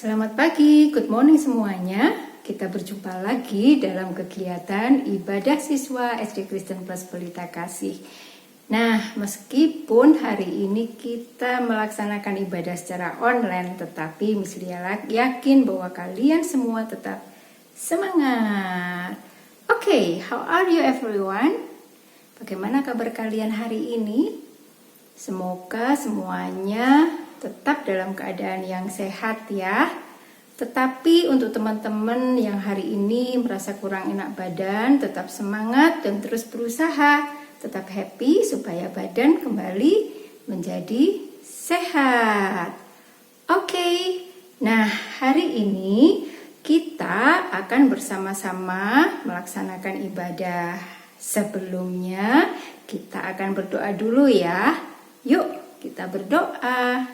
Selamat pagi, good morning semuanya. Kita berjumpa lagi dalam kegiatan ibadah siswa SD Kristen Plus Pelita Kasih. Nah, meskipun hari ini kita melaksanakan ibadah secara online, tetapi Miss Lia yakin bahwa kalian semua tetap semangat. Oke, how are you everyone? Bagaimana kabar kalian hari ini? Semoga semuanya tetap dalam keadaan yang sehat ya. Tetapi untuk teman-teman yang hari ini merasa kurang enak badan, tetap semangat dan terus berusaha, tetap happy supaya badan kembali menjadi sehat. Oke, nah hari ini kita akan bersama-sama melaksanakan ibadah. Sebelumnya kita akan berdoa dulu ya. Yuk kita berdoa.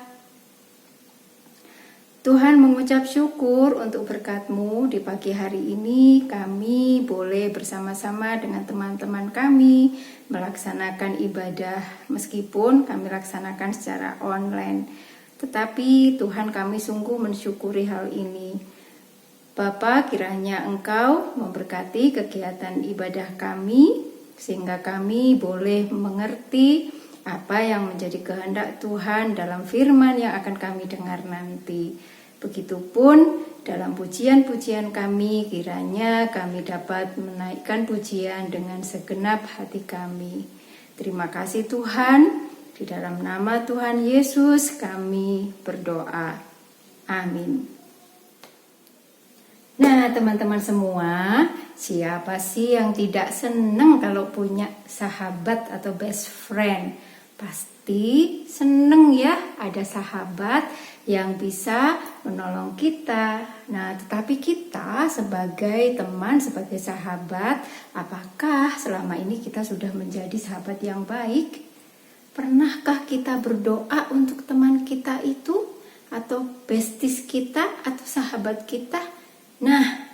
Tuhan, mengucap syukur untuk berkat-Mu di pagi hari ini. Kami boleh bersama-sama dengan teman-teman kami melaksanakan ibadah meskipun kami laksanakan secara online. Tetapi Tuhan, kami sungguh mensyukuri hal ini. Bapa, kiranya Engkau memberkati kegiatan ibadah kami sehingga kami boleh mengerti apa yang menjadi kehendak Tuhan dalam firman yang akan kami dengar nanti. Begitupun dalam pujian-pujian kami, kiranya kami dapat menaikkan pujian dengan segenap hati kami. Terima kasih Tuhan, di dalam nama Tuhan Yesus kami berdoa. Amin. Nah teman-teman semua, siapa sih yang tidak senang kalau punya sahabat atau best friend? Pasti seneng ya ada sahabat yang bisa menolong kita. Nah, tetapi kita sebagai teman, sebagai sahabat, apakah selama ini kita sudah menjadi sahabat yang baik? Pernahkah kita berdoa untuk teman kita itu? Atau besties kita? Atau sahabat kita? Nah,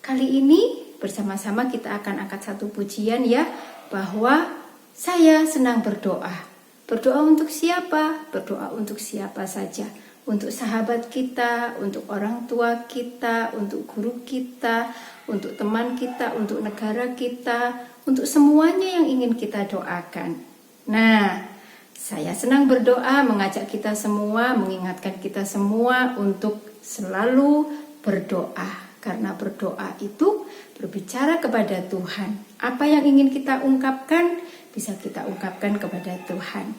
kali ini bersama-sama kita akan angkat satu pujian ya, bahwa saya senang berdoa. Berdoa untuk siapa? Berdoa untuk siapa saja. Untuk sahabat kita, untuk orang tua kita, untuk guru kita, untuk teman kita, untuk negara kita, untuk semuanya yang ingin kita doakan. Nah, saya senang berdoa, mengajak kita semua, mengingatkan kita semua untuk selalu berdoa. Karena berdoa itu berbicara kepada Tuhan. Apa yang ingin kita ungkapkan, bisa kita ungkapkan kepada Tuhan.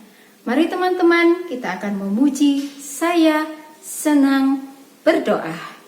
Mari teman-teman, kita akan memuji Saya Senang Berdoa.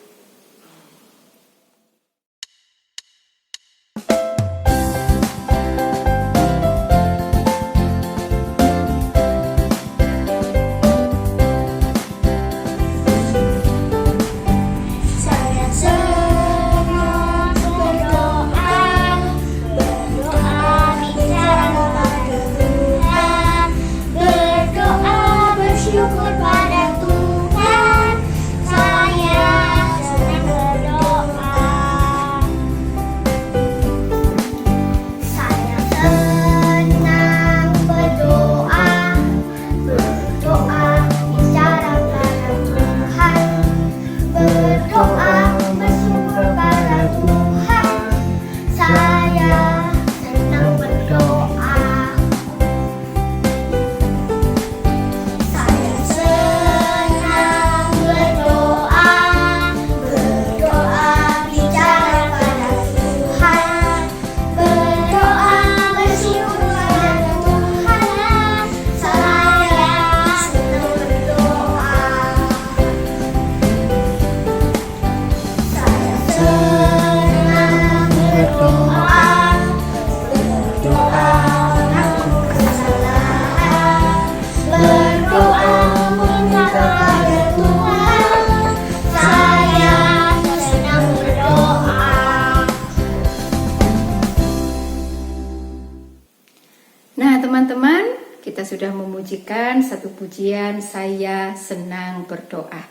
Teman-teman, kita sudah memujikan satu pujian Saya Senang Berdoa.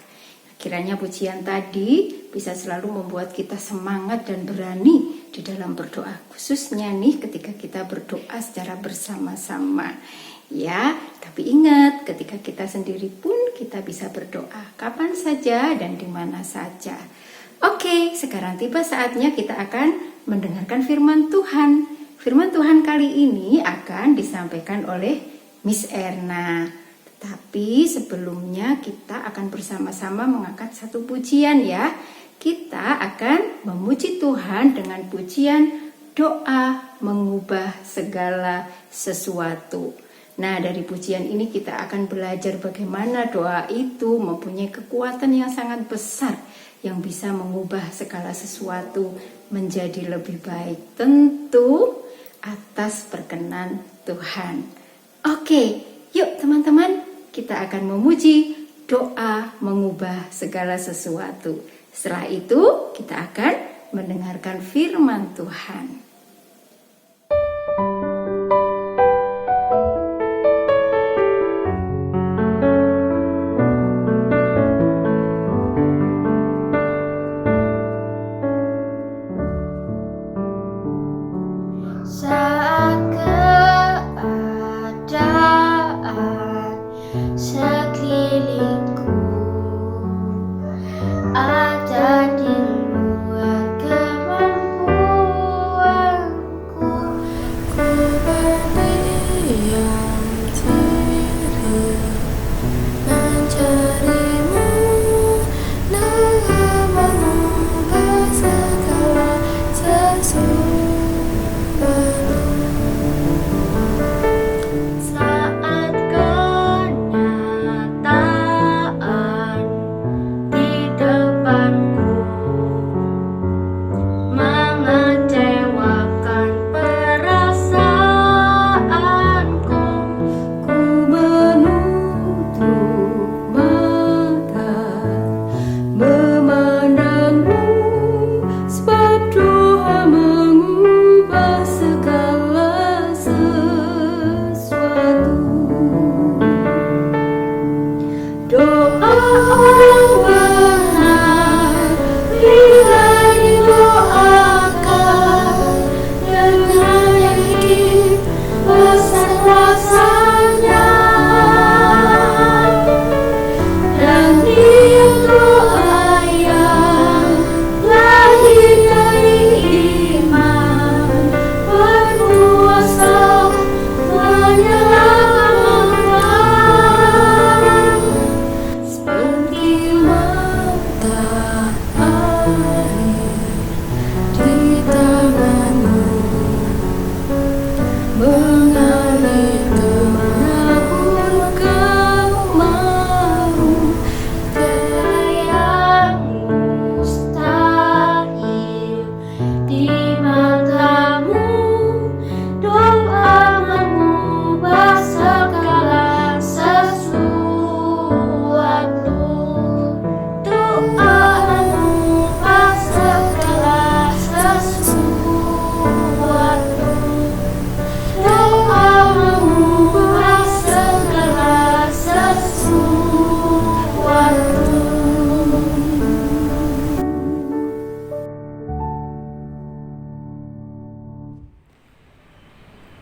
Kiranya pujian tadi bisa selalu membuat kita semangat dan berani di dalam berdoa. Khususnya nih ketika kita berdoa secara bersama-sama. Ya, tapi ingat ketika kita sendiri pun kita bisa berdoa kapan saja dan di mana saja. Oke, sekarang tiba saatnya kita akan mendengarkan firman Tuhan. Firman Tuhan kali ini akan disampaikan oleh Miss Erna. Tetapi sebelumnya kita akan bersama-sama mengangkat satu pujian ya. Kita akan memuji Tuhan dengan pujian doa mengubah segala sesuatu. Nah, dari pujian ini kita akan belajar bagaimana doa itu mempunyai kekuatan yang sangat besar yang bisa mengubah segala sesuatu menjadi lebih baik. Tentu atas perkenan Tuhan. Oke, yuk teman-teman, kita akan memuji doa mengubah segala sesuatu. Setelah itu, kita akan mendengarkan firman Tuhan.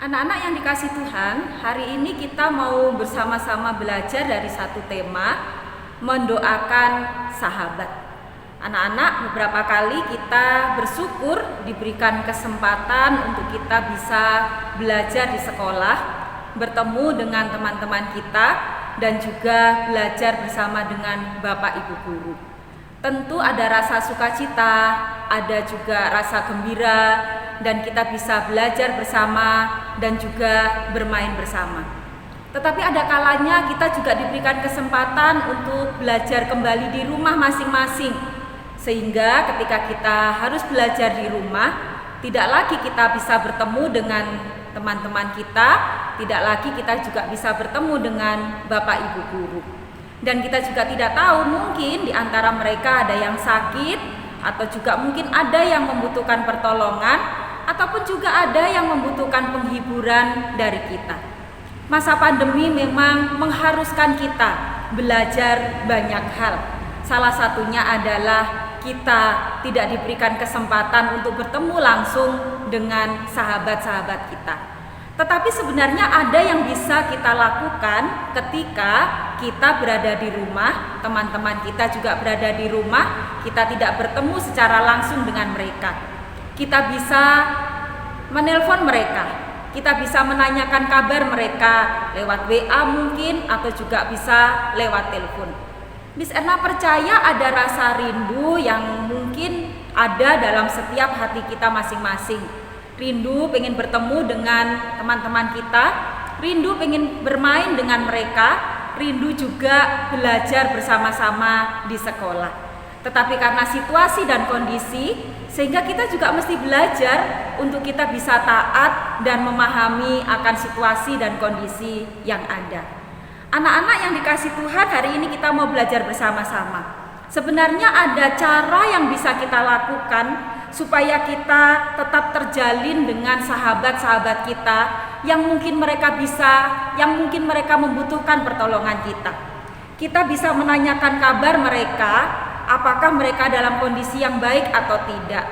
Anak-anak yang dikasih Tuhan, hari ini kita mau bersama-sama belajar dari satu tema, mendoakan sahabat. Anak-anak, beberapa kali kita bersyukur diberikan kesempatan untuk kita bisa belajar di sekolah, bertemu dengan teman-teman kita, dan juga belajar bersama dengan Bapak Ibu Guru. Tentu ada rasa sukacita, ada juga rasa gembira, dan kita bisa belajar bersama dan juga bermain bersama. Tetapi ada kalanya kita juga diberikan kesempatan untuk belajar kembali di rumah masing-masing. Sehingga ketika kita harus belajar di rumah, tidak lagi kita bisa bertemu dengan teman-teman kita, tidak lagi kita juga bisa bertemu dengan Bapak Ibu Guru. Dan kita juga tidak tahu, mungkin di antara mereka ada yang sakit, atau juga mungkin ada yang membutuhkan pertolongan, ataupun juga ada yang membutuhkan penghiburan dari kita. Masa pandemi memang mengharuskan kita belajar banyak hal. Salah satunya adalah kita tidak diberikan kesempatan untuk bertemu langsung dengan sahabat-sahabat kita. Tetapi sebenarnya ada yang bisa kita lakukan ketika kita berada di rumah, teman-teman kita juga berada di rumah, kita tidak bertemu secara langsung dengan mereka. Kita bisa menelpon mereka, kita bisa menanyakan kabar mereka lewat WA mungkin, atau juga bisa lewat telepon. Miss Erna percaya ada rasa rindu yang mungkin ada dalam setiap hati kita masing-masing. Rindu pengen bertemu dengan teman-teman kita, rindu pengen bermain dengan mereka, rindu juga belajar bersama-sama di sekolah. Tetapi karena situasi dan kondisi, sehingga kita juga mesti belajar untuk kita bisa taat dan memahami akan situasi dan kondisi yang ada. Anak-anak yang dikasih Tuhan, hari ini kita mau belajar bersama-sama. Sebenarnya ada cara yang bisa kita lakukan supaya kita tetap terjalin dengan sahabat-sahabat kita yang mungkin mereka membutuhkan pertolongan kita. Kita bisa menanyakan kabar mereka, apakah mereka dalam kondisi yang baik atau tidak.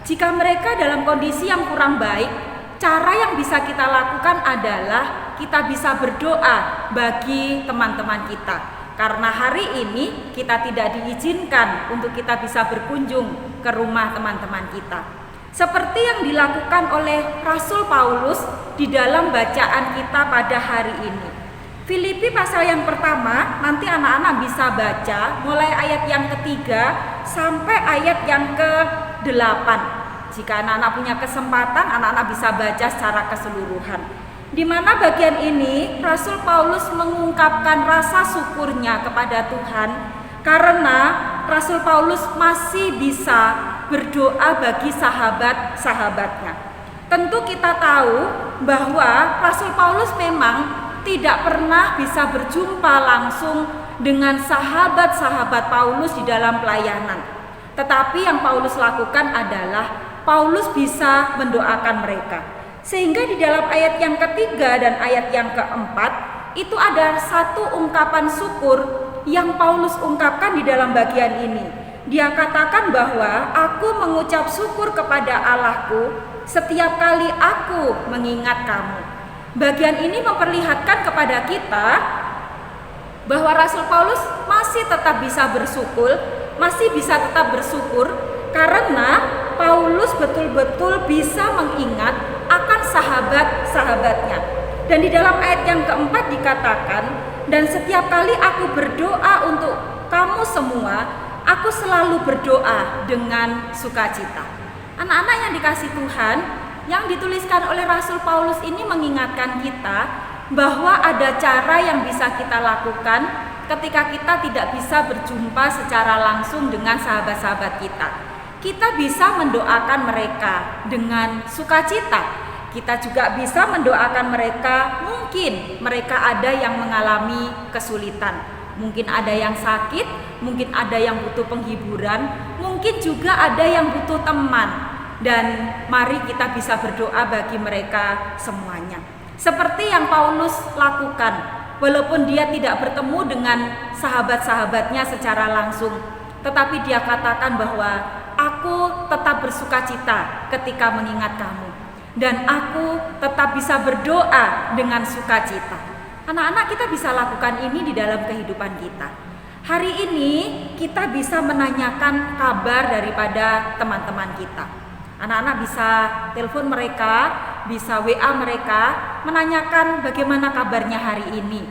Jika mereka dalam kondisi yang kurang baik, cara yang bisa kita lakukan adalah kita bisa berdoa bagi teman-teman kita. Karena hari ini kita tidak diizinkan untuk kita bisa berkunjung ke rumah teman-teman kita. Seperti yang dilakukan oleh Rasul Paulus di dalam bacaan kita pada hari ini. Filipi pasal yang pertama, nanti anak-anak bisa baca mulai ayat yang ketiga sampai ayat yang ke-8. Jika anak-anak punya kesempatan, anak-anak bisa baca secara keseluruhan. Di mana bagian ini Rasul Paulus mengungkapkan rasa syukurnya kepada Tuhan karena Rasul Paulus masih bisa berdoa bagi sahabat-sahabatnya. Tentu kita tahu bahwa Rasul Paulus memang tidak pernah bisa berjumpa langsung dengan sahabat-sahabat Paulus di dalam pelayanan. Tetapi yang Paulus lakukan adalah Paulus bisa mendoakan mereka. Sehingga di dalam ayat yang ketiga dan ayat yang keempat itu ada satu ungkapan syukur yang Paulus ungkapkan di dalam bagian ini. Dia katakan bahwa aku mengucap syukur kepada Allahku setiap kali aku mengingat kamu. Bagian ini memperlihatkan kepada kita bahwa Rasul Paulus masih tetap bisa bersyukur karena Paulus betul-betul bisa mengingat akan sahabat-sahabatnya. Dan di dalam ayat yang keempat dikatakan, dan setiap kali aku berdoa untuk kamu semua, aku selalu berdoa dengan sukacita. Anak-anak yang dikasih Tuhan, yang dituliskan oleh Rasul Paulus ini mengingatkan kita bahwa ada cara yang bisa kita lakukan ketika kita tidak bisa berjumpa secara langsung dengan sahabat-sahabat kita. Kita bisa mendoakan mereka dengan sukacita. Kita juga bisa mendoakan mereka, mungkin mereka ada yang mengalami kesulitan. Mungkin ada yang sakit, mungkin ada yang butuh penghiburan, mungkin juga ada yang butuh teman. Dan mari kita bisa berdoa bagi mereka semuanya. Seperti yang Paulus lakukan, walaupun dia tidak bertemu dengan sahabat-sahabatnya secara langsung, tetapi dia katakan bahwa aku tetap bersukacita ketika mengingat kamu, dan aku tetap bisa berdoa dengan sukacita. Anak-anak, kita bisa lakukan ini di dalam kehidupan kita. Hari ini kita bisa menanyakan kabar daripada teman-teman kita. Anak-anak bisa telepon mereka, bisa WA mereka, menanyakan bagaimana kabarnya hari ini.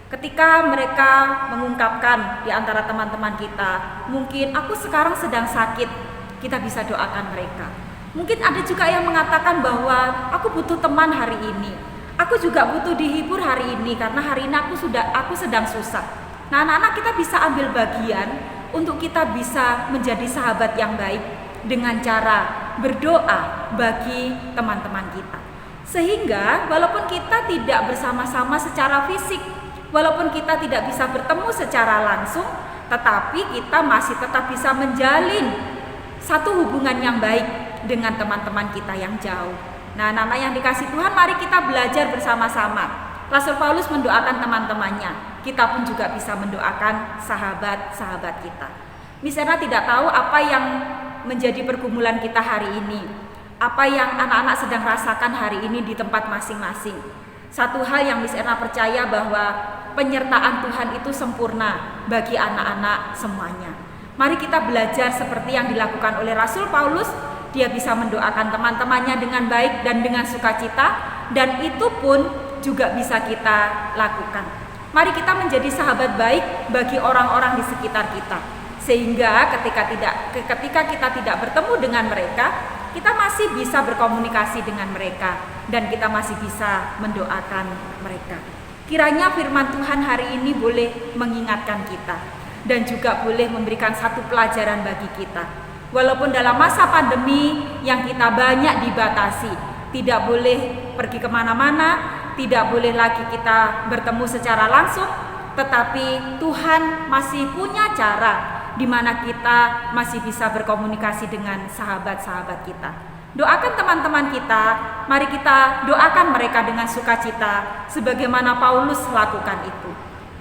Ketika mereka mengungkapkan di antara teman-teman kita, mungkin aku sekarang sedang sakit, kita bisa doakan mereka. Mungkin ada juga yang mengatakan bahwa aku butuh teman hari ini, aku juga butuh dihibur hari ini karena hari ini aku sedang susah. Nah, anak-anak, kita bisa ambil bagian untuk kita bisa menjadi sahabat yang baik dengan cara berdoa bagi teman-teman kita. Sehingga walaupun kita tidak bersama-sama secara fisik, walaupun kita tidak bisa bertemu secara langsung, tetapi kita masih tetap bisa menjalin satu hubungan yang baik dengan teman-teman kita yang jauh. Nah, anak-anak yang dikasih Tuhan, mari kita belajar bersama-sama. Rasul Paulus mendoakan teman-temannya, kita pun juga bisa mendoakan sahabat-sahabat kita. Miss Erna tidak tahu apa yang menjadi pergumulan kita hari ini, apa yang anak-anak sedang rasakan hari ini di tempat masing-masing. Satu hal yang Miss Erna percaya bahwa penyertaan Tuhan itu sempurna bagi anak-anak semuanya. Mari kita belajar seperti yang dilakukan oleh Rasul Paulus. Dia bisa mendoakan teman-temannya dengan baik dan dengan sukacita, dan itu pun juga bisa kita lakukan. Mari kita menjadi sahabat baik bagi orang-orang di sekitar kita, sehingga ketika kita tidak bertemu dengan mereka, kita masih bisa berkomunikasi dengan mereka dan kita masih bisa mendoakan mereka. Kiranya firman Tuhan hari ini boleh mengingatkan kita dan juga boleh memberikan satu pelajaran bagi kita. Walaupun dalam masa pandemi yang kita banyak dibatasi, tidak boleh pergi kemana-mana, tidak boleh lagi kita bertemu secara langsung, tetapi Tuhan masih punya cara di mana kita masih bisa berkomunikasi dengan sahabat-sahabat kita. Doakan teman-teman kita, mari kita doakan mereka dengan sukacita sebagaimana Paulus lakukan itu.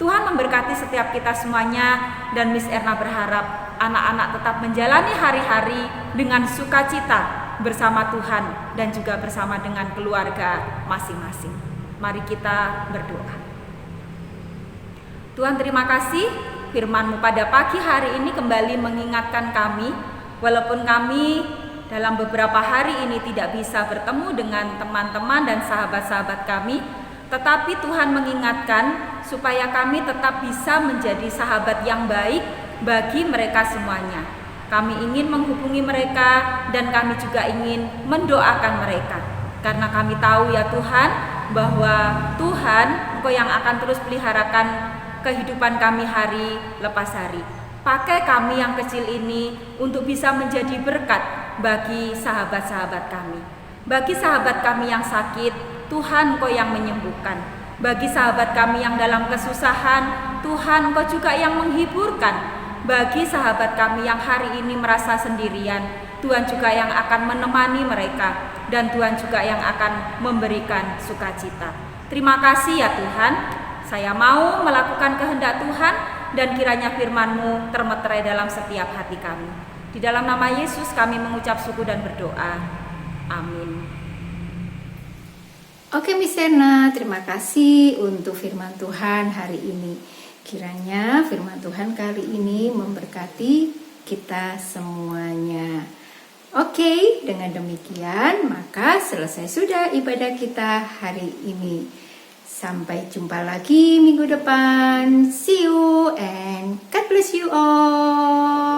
Tuhan memberkati setiap kita semuanya, dan Miss Erna berharap anak-anak tetap menjalani hari-hari dengan sukacita bersama Tuhan dan juga bersama dengan keluarga masing-masing. Mari kita berdoa. Tuhan, terima kasih firman-Mu pada pagi hari ini kembali mengingatkan kami, walaupun kami dalam beberapa hari ini tidak bisa bertemu dengan teman-teman dan sahabat-sahabat kami, tetapi Tuhan mengingatkan supaya kami tetap bisa menjadi sahabat yang baik bagi mereka semuanya. Kami ingin menghubungi mereka dan kami juga ingin mendoakan mereka, karena kami tahu ya Tuhan, bahwa Tuhan Engkau yang akan terus peliharakan kehidupan kami hari lepas hari. Pakai kami yang kecil ini untuk bisa menjadi berkat bagi sahabat-sahabat kami. Bagi sahabat kami yang sakit, Tuhan Engkau yang menyembuhkan. Bagi sahabat kami yang dalam kesusahan, Tuhan Engkau juga yang menghiburkan. Bagi sahabat kami yang hari ini merasa sendirian, Tuhan juga yang akan menemani mereka, dan Tuhan juga yang akan memberikan sukacita. Terima kasih ya Tuhan, saya mau melakukan kehendak Tuhan, dan kiranya firman-Mu termeterai dalam setiap hati kami. Di dalam nama Yesus kami mengucap syukur dan berdoa. Amin. Oke Miss Erna, terima kasih untuk firman Tuhan hari ini. Kiranya firman Tuhan kali ini memberkati kita semuanya. Oke, dengan demikian maka selesai sudah ibadah kita hari ini. Sampai jumpa lagi minggu depan. See you and God bless you all.